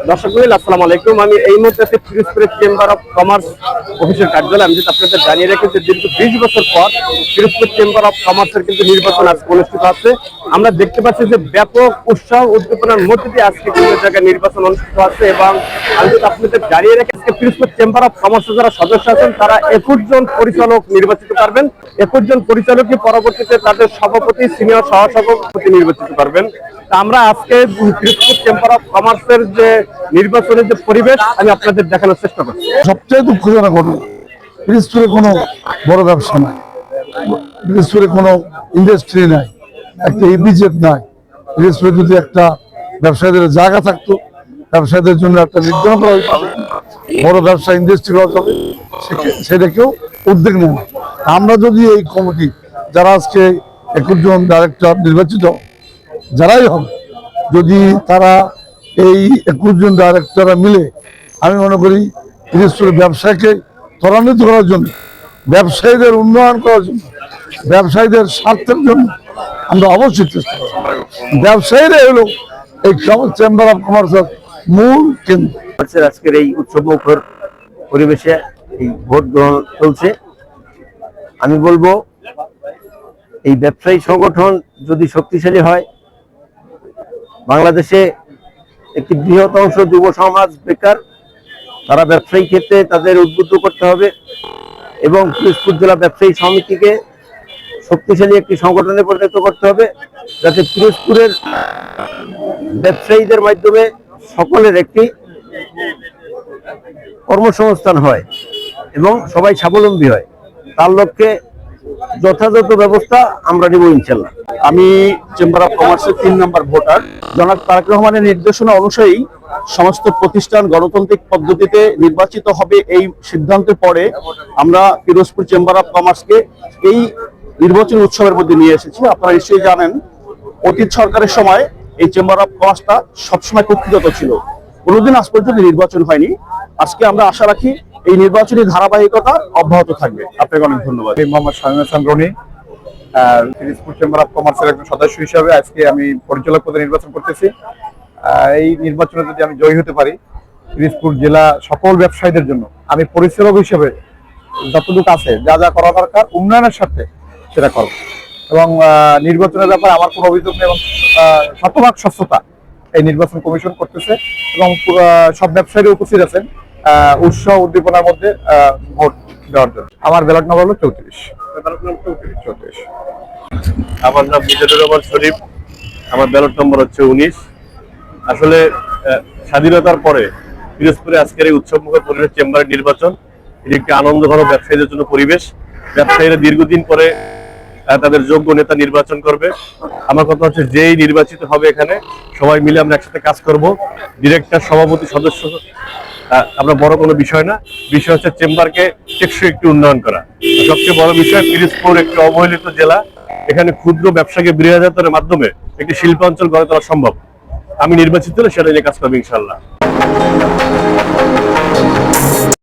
দর্শক মহল আসসালামু আলাইকুম। আমি এই মুহূর্তে আছি পিরোজপুরের চেম্বার অফ কমার্স অফিসের কার্যালয়। আমি যদি আপনাদের জানিয়ে রাখি যে দীর্ঘ 20 বছর পর পিরোজপুর চেম্বার অফ কমার্সের কিন্তু নির্বাচন আজকে অনুষ্ঠিত হচ্ছে। আমরা দেখতে পাচ্ছি যে ব্যাপক উৎসাহ উদ্দীপনার মধ্যে দিয়ে আজকে বিভিন্ন জায়গায় নির্বাচন অনুষ্ঠিত হচ্ছে এবং আমি যদি আপনাদের জানিয়ে রাখি আজকে পিরোজপুর চেম্বার অফ কমার্সের যারা সদস্য আছেন তারা 21 জন পরিচালক নির্বাচিত করবেন। 21 জন পরিচালকই পরবর্তীতে তাদের সভাপতি সিনিয়র সহসভাপতি নির্বাচিত করবেন। আমরা আজকে পিরোজপুর চেম্বার অফ কমার্সের যে নির্বাচনের যে পরিবেশ আমি আপনাদের দেখানোর চেষ্টা করছি। সবচেয়ে দুঃখজনক ঘটনা, পিরোজপুরে কোনো বড় ব্যবসা নাই, পিরোজপুরে কোনো ইন্ডাস্ট্রি নাই, একটা ইপিজেড নাই। পিরোজপুরে যদি একটা ব্যবসায়ীদের জায়গা থাকতো, ব্যবসায়ীদের জন্য একটা নির্ধারণ করা হইতো, বড় ব্যবসা ইন্ডাস্ট্রি করা যাবে, সেটা কেউ উদ্যোগ নেয় না। আমরা যদি এই কমিটি যারা আজকে 21 জন ডাইরেক্টর নির্বাচিত যারাই হবে, যদি তারা এই 21 জন ডাইরেক্টররা মিলে, আমি মনে করি পিরোজপুরের ব্যবসাকে ত্বরান্বিত করার জন্য, ব্যবসায়ীদের উন্নয়ন করার জন্য, ব্যবসায়ীদের স্বার্থের জন্য আমরা অবশ্যই চেষ্টা করব। ব্যবসায়ীরা হলো এই চেম্বার অফ কমার্সের মূল কেন্দ্র। আজকের এই উৎসব মুখর পরিবেশে এই ভোট গ্রহণ চলছে। আমি বলবো এই ব্যবসায়ী সংগঠন যদি শক্তিশালী হয়, বাংলাদেশে একটি বৃহৎ অংশ যুব সমাজ বেকার, তারা ব্যবসায়ী ক্ষেত্রে তাদের উদ্বুদ্ধ করতে হবে এবং পিরোজপুর জেলা ব্যবসায়ী সমিতিকে শক্তিশালী একটি সংগঠনে পরিণত করতে হবে, যাতে পিরোজপুরের ব্যবসায়ীদের মাধ্যমে সকলের একটি কর্মসংস্থান হয় এবং সবাই স্বাবলম্বী হয়। তার লক্ষ্যে যথাযথ ব্যবস্থা আমরা নেব ইনশাল্লাহ। আমি চেম্বার অফ কমার্সের 3 নম্বর ভোটার। জনাব তারেক রহমানের নির্দেশনা অনুযায়ী সমস্ত প্রতিষ্ঠান গণতান্ত্রিক পদ্ধতিতে নির্বাচিত হবে, এই সিদ্ধান্তের পরে আমরা পিরোজপুর চেম্বার অফ কমার্সকে এই নির্বাচনী উৎসবের মধ্যে নিয়ে এসেছি। আপনারা নিশ্চয়ই জানেন, অতীত সরকারের সময় এই চেম্বার অফ কমার্সটা সবসময় কক্ষিগত ছিল, কোনোদিন আজ পর্যন্ত নির্বাচন হয়নি। আজকে আমরা আশা রাখি এই নির্বাচনী ধারাবাহিকতা অব্যাহত থাকবে। আপনাকে অনেক ধন্যবাদ। মোহাম্মদ শামীম হাসান রনি, পিরোজপুর চেম্বার অফ কমার্সের একজন সদস্য হিসাবে আজকে আমি পরিচালক পদে নির্বাচন করতেছি। এই নির্বাচনে যদি আমি জয়ী হতে পারি, পিরোজপুর জেলা সকল ব্যবসায়ীদের জন্য আমি পরিচালক হিসেবে যতটুকু আছে, যা যা করা দরকার উন্নয়নের স্বার্থে সেটা করব এবং নির্বাচনের ব্যাপারে আমার কোনো অভিযোগ নেই এবং শতভাগ স্বচ্ছতা এই নির্বাচন কমিশন করতেছে এবং সব ব্যবসায়ী উপস্থিত আছেন উৎসাহ উদ্দীপনার মধ্যে ভোট দেওয়ার জন্য। আমার ব্যালট নম্বর হলো 34। আমার নাম মিজানুর রহমান শরীফ, আমার ব্যালট নম্বর হচ্ছে 19। আসলে স্বাধীনতার পরে পিরোজপুরে আজকের এই উৎসব মুখর পরিবেশ চেম্বারের নির্বাচন, এটি একটি আনন্দঘন ব্যবসায়ীদের জন্য পরিবেশ। ব্যবসায়ীরা দীর্ঘদিন পরে তাদের যোগ্য নেতা নির্বাচন করবে। আমার কথা হচ্ছে যেই নির্বাচিত হবে এখানে সবাই মিলে আমরা একসাথে কাজ করব। ডিরেক্টর, সভাপতি, সদস্য আমরা বড় কোনো বিষয় না, বিষয় হচ্ছে চেম্বারকে টেকসই একটু উন্নয়ন করা। সবচেয়ে বড় বিষয়, পিরোজপুর একটি অবহেলিত জেলা, এখানে ক্ষুদ্র ব্যবসাকে বৃহদায়নের মাধ্যমে একটি শিল্পাঞ্চল গড়ে তোলা সম্ভব। আমি নির্বাচিত হলে সেটা নিয়ে কাজ করবো ইনশাল্লাহ।